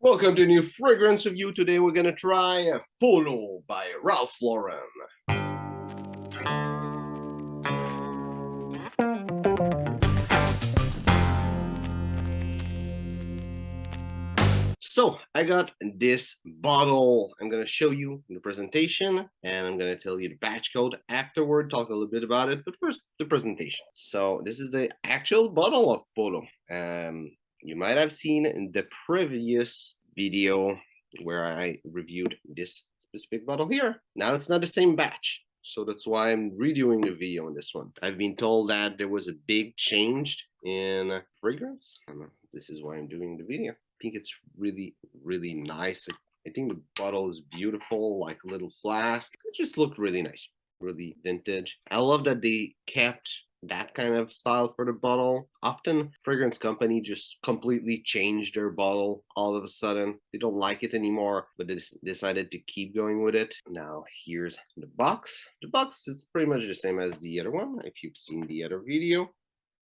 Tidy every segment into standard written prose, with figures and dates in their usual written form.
Welcome to a new fragrance review. Today we're gonna try Polo by Ralph Lauren. So I got this bottle. I'm gonna show you the presentation and I'm gonna tell you the batch code afterward, talk a little bit about it, but first the presentation. So this is the actual bottle of Polo. You might have seen in the previous video where I reviewed this specific bottle here. Now it's not the same batch, so that's why I'm redoing the video on this one. I've been told that there was a big change in fragrance, and this is why I'm doing the video. I think it's really nice. I think the bottle is beautiful, like a little flask. It just looked really nice, really vintage. I love that they kept that kind of style for the bottle. Often fragrance company just completely change their bottle all of a sudden. They don't like it anymore, but they decided to keep going with it. Now here's the box. The box is pretty much the same as the other one, if you've seen the other video.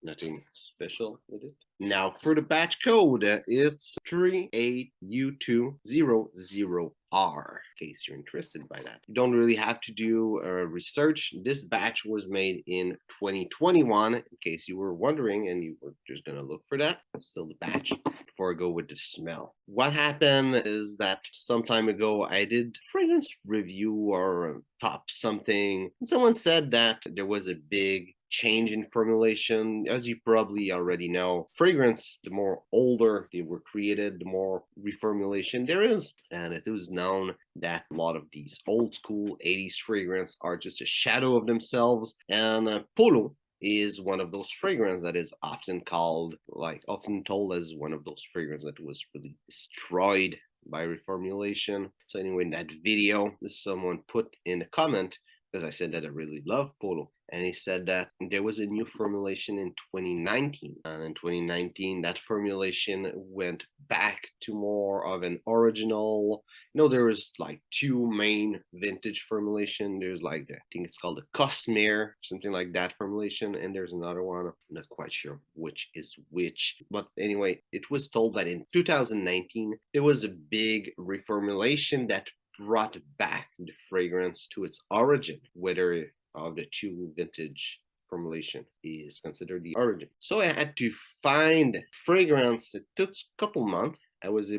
Nothing special with it. Now for the batch code, it's 38U200R, in case you're interested by that. You don't really have to do research. This batch was made in 2021, in case you were wondering and you were just gonna look for that. Still the batch. Before I go with the smell. What happened is that some time ago I did fragrance review or top something, and someone said that there was a big change in formulation. As you probably already know, fragrance, the more older they were created, the more reformulation there is. And it was known that a lot of these old school 80s fragrance are just a shadow of themselves. And Polo is one of those fragrances that is often called, like often told as one of those fragrances that was really destroyed by reformulation. So anyway, in that video, someone put in a comment, because I said that I really love Polo, and he said that there was a new formulation in 2019, and in 2019 that formulation went back to more of an original. There was like two main vintage formulation. There's like I think it's called the Cosmere, something like that formulation, and there's another one. I'm not quite sure which is which, but anyway, it was told that in 2019 there was a big reformulation that brought back the fragrance to its origin, whether of the two vintage formulation is considered the origin. So I had to find fragrance. It took a couple months. I was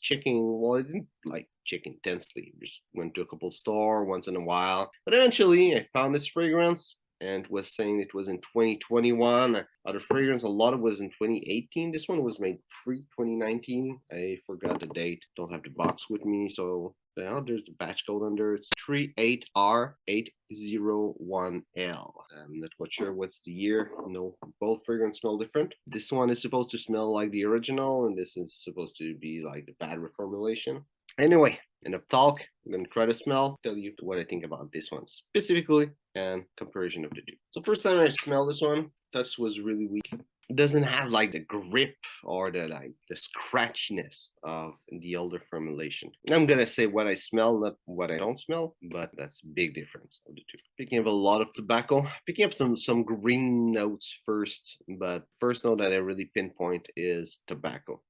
checking, well, I didn't like check intensely. Just went to a couple store once in a while. But eventually I found this fragrance and was saying it was in 2021. Other fragrance, a lot of it was in 2018. This one was made pre-2019. I forgot the date. Don't have the box with me, so there's the batch code under. It's 38R801L. I'm not quite sure what's the year. No, both fragrances smell different. This one is supposed to smell like the original, and this is supposed to be like the bad reformulation. Anyway, enough talk. I'm gonna try to smell, tell you what I think about this one specifically, and comparison of the two. So first time I smelled this one, touch was really weak. It doesn't have like the grip or the scratchiness of the older formulation. I'm gonna say what I smell, not what I don't smell, but that's a big difference of the two. Picking up a lot of tobacco, picking up some green notes first, but first note that I really pinpoint is tobacco.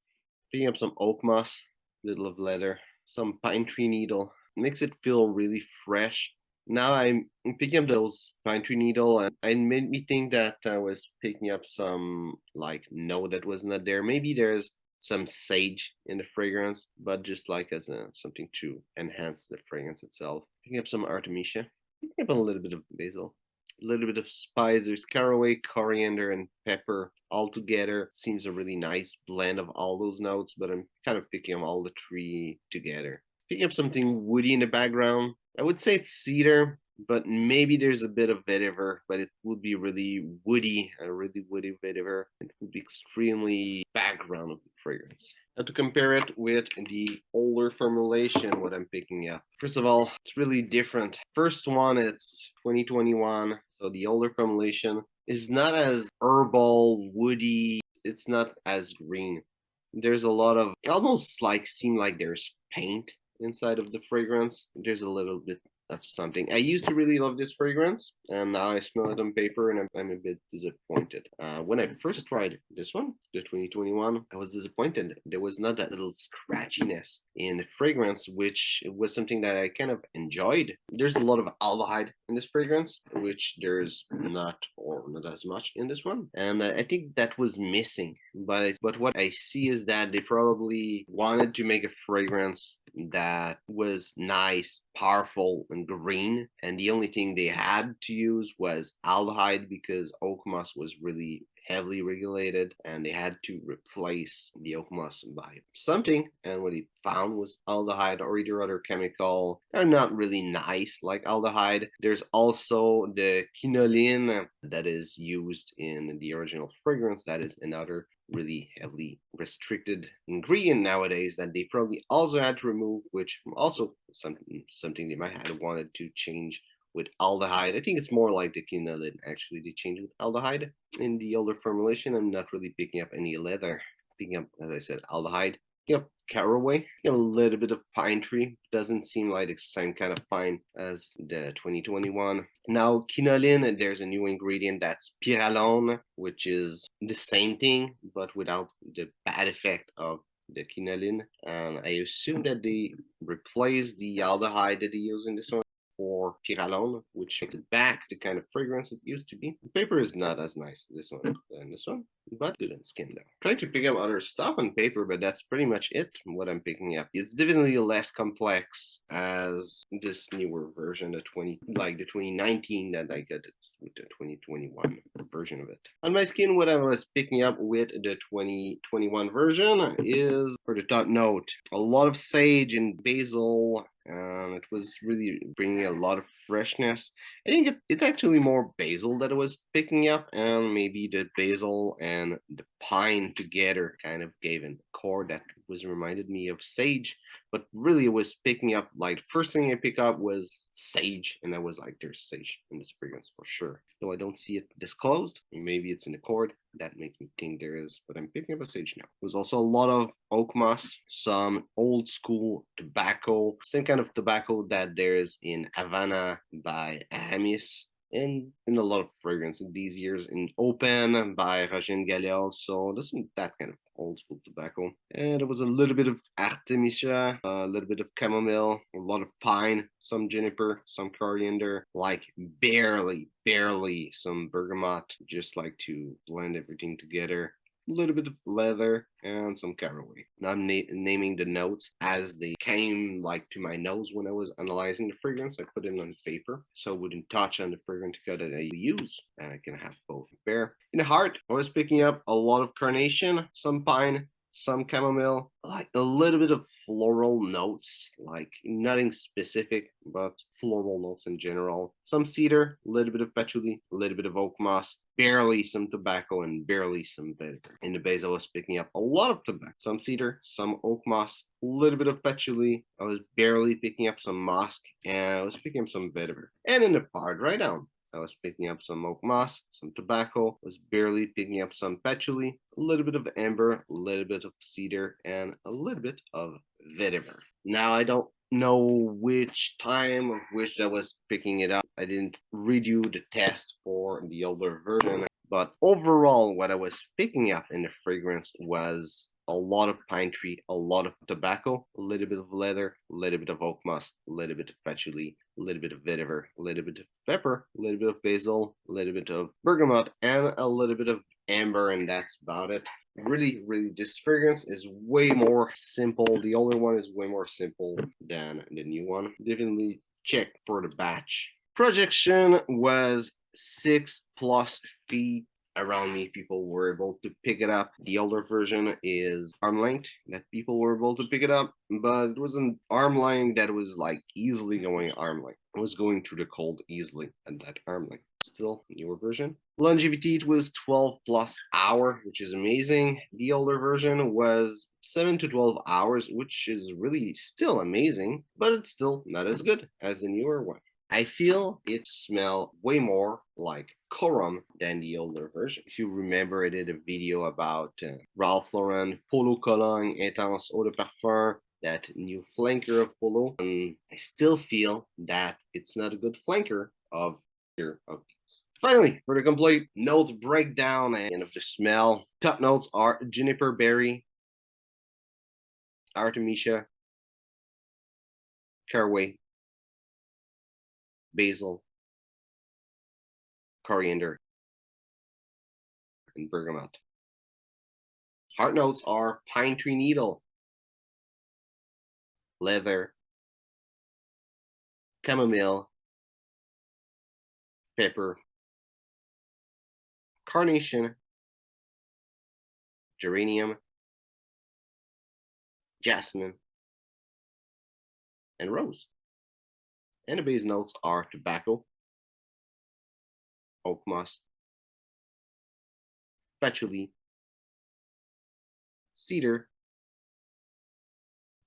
Picking up some oak moss, little of leather, some pine tree needle, makes it feel really fresh. Now I'm picking up those pine tree needle, and it made me think that I was picking up some like note that was not there. Maybe there's some sage in the fragrance, but just like as something to enhance the fragrance itself. Picking up some artemisia, picking up a little bit of basil, a little bit of spice. There's caraway, coriander, and pepper all together. It seems a really nice blend of all those notes, but I'm kind of picking them all the three together. Picking up something woody in the background. I would say it's cedar, but maybe there's a bit of vetiver, but it would be really woody, a really woody vetiver. It would be extremely background of the fragrance. Now to compare it with the older formulation, what I'm picking up. First of all, it's really different. First one, it's 2021, so the older formulation is not as herbal, woody. It's not as green. There's a lot of, almost like seem like there's paint inside of the fragrance. There's a little bit That's something. I used to really love this fragrance, and now I smell it on paper, and I'm a bit disappointed. When I first tried this one, the 2021, I was disappointed. There was not that little scratchiness in the fragrance, which was something that I kind of enjoyed. There's a lot of aldehyde in this fragrance, which there's not or not as much in this one, and I think that was missing. But what I see is that they probably wanted to make a fragrance that was nice, powerful, and green, and the only thing they had to use was aldehyde because oak moss was really heavily regulated, and they had to replace the oak moss by something, and what they found was aldehyde or either other chemical. They're not really nice like aldehyde. There's also the quinoline that is used in the original fragrance. That is another really heavily restricted ingredient nowadays that they probably also had to remove, which also something they might have wanted to change with aldehyde. I think it's more like the quinoline actually they changed with aldehyde in the older formulation. I'm not really picking up any leather. Picking up, as I said, aldehyde. Yep, caraway, a little bit of pine tree. Doesn't seem like the same kind of pine as the 2021. Now, quinoline, there's a new ingredient that's pyralone, which is the same thing, but without the bad effect of the quinoline. And I assume that they replaced the aldehyde that they use in this one for pyralone, which makes it back the kind of fragrance it used to be. The paper is not as nice, this one, than this one, but good on skin though. Trying to pick up other stuff on paper, but that's pretty much it, what I'm picking up. It's definitely less complex as this newer version, the 2019 that I got it with the 2021 version of it. On my skin, what I was picking up with the 2021 version is, for the top note, a lot of sage and basil, and it was really bringing a lot of freshness. I think it's actually more basil that I was picking up, and maybe the basil and the pine together kind of gave an accord that was reminded me of sage. But really, it was picking up, like, first thing I pick up was sage, and I was like, there's sage in this fragrance for sure. Though I don't see it disclosed, maybe it's in the cord. That makes me think there is, but I'm picking up a sage now. There's also a lot of oak moss, some old school tobacco, same kind of tobacco that there is in Havana by Amis, and in a lot of fragrance in these years in Open by Rogin Galliel. So there's some that kind of old school tobacco. And there was a little bit of Artemisia, a little bit of chamomile, a lot of pine, some juniper, some coriander, like barely some bergamot, just like to blend everything together. A little bit of leather and some caraway. Now I'm naming the notes as they came like to my nose when I was analyzing the fragrance. I put it on paper so I wouldn't touch on the fragrance that I use. And I can have both there. In the heart, I was picking up a lot of carnation, some pine, some chamomile, like a little bit of floral notes, like nothing specific, but floral notes in general. Some cedar, a little bit of patchouli, a little bit of oak moss, barely some tobacco, and barely some vetiver. In the base, I was picking up a lot of tobacco, some cedar, some oak moss, a little bit of patchouli. I was barely picking up some musk, and I was picking up some vetiver. And in the far dry down, I was picking up some oak moss, some tobacco, was barely picking up some patchouli, a little bit of amber, a little bit of cedar, and a little bit of vetiver. Now, I don't know which time of which I was picking it up. I didn't redo the test for the older version, but overall, what I was picking up in the fragrance was a lot of pine tree, a lot of tobacco, a little bit of leather, a little bit of oak moss, a little bit of patchouli, a little bit of vetiver, a little bit of pepper, a little bit of basil, a little bit of bergamot, and a little bit of amber, and that's about it. Really, this fragrance is way more simple. The older one is way more simple than the new one. Definitely check for the batch. Projection was 6+ feet around me. People were able to pick it up. The older version is arm length that people were able to pick it up, but it was an arm length that was like easily going arm length. It was going through the cold easily at that arm length. Still newer version. Longevity, it was 12+ hour, which is amazing. The older version was 7 to 12 hours, which is really still amazing, but it's still not as good as the newer one. I feel it smells way more like Corum than the older version. If you remember, I did a video about Ralph Lauren Polo Cologne Intense Eau de Parfum that new flanker of Polo, and I still feel that it's not a good flanker of here of these. Finally, for the complete note breakdown and of the smell, top notes are juniper berry, artemisia, caraway, basil, coriander, and bergamot. Heart notes are pine tree needle, leather, chamomile, pepper, carnation, geranium, jasmine, and rose. And the base notes are tobacco, oak moss, patchouli, cedar,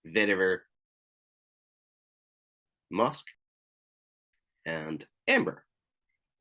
vetiver, musk, and amber.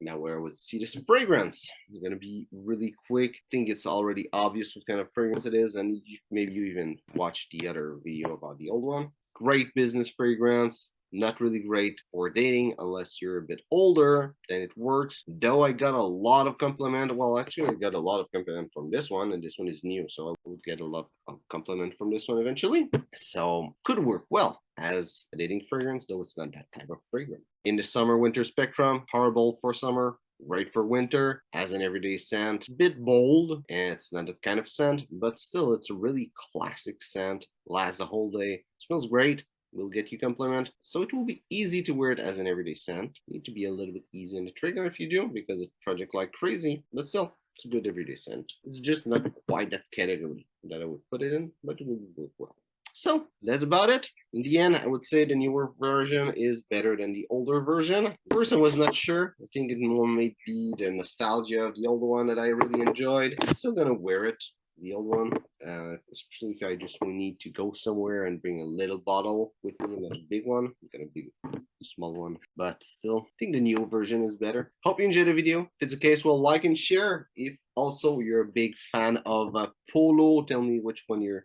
Now, where I would see this fragrance, it's gonna be really quick. I think it's already obvious what kind of fragrance it is, and maybe you even watched the other video about the old one. Great business fragrance, not really great for dating unless you're a bit older, then it works. Though I got a lot of compliment, well, actually I got a lot of compliment from this one, and this one is new, so I would get a lot of compliment from this one eventually. So could work well as a dating fragrance, though it's not that type of fragrance. In the summer winter spectrum, horrible for summer, great for winter, as an everyday scent. Bit bold, and it's not that kind of scent, but still it's a really classic scent. Lasts the whole day, smells great, will get you compliment, so it will be easy to wear it as an everyday scent. Need to be a little bit easy on the trigger if you do, because it project like crazy, but still it's a good everyday scent. It's just not quite that category that I would put it in, but it will work well. So that's about it. In the end, I would say the newer version is better than the older version. First, I was not sure. I think it more may be the nostalgia of the older one that I really enjoyed. I'm still gonna wear it, the old one, especially if I just need to go somewhere and bring a little bottle with me, not a big one. I'm gonna be a small one, but still, I think the new version is better. Hope you enjoyed the video. If it's the case, well, like and share. If also you're a big fan of Polo, tell me which one your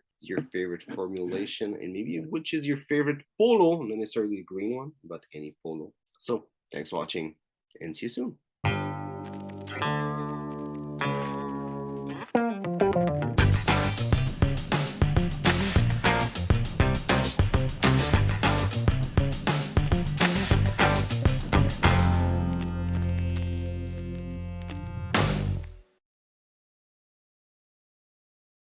favorite formulation, and maybe which is your favorite Polo, not necessarily the green one, but any Polo. So thanks for watching, and see you soon.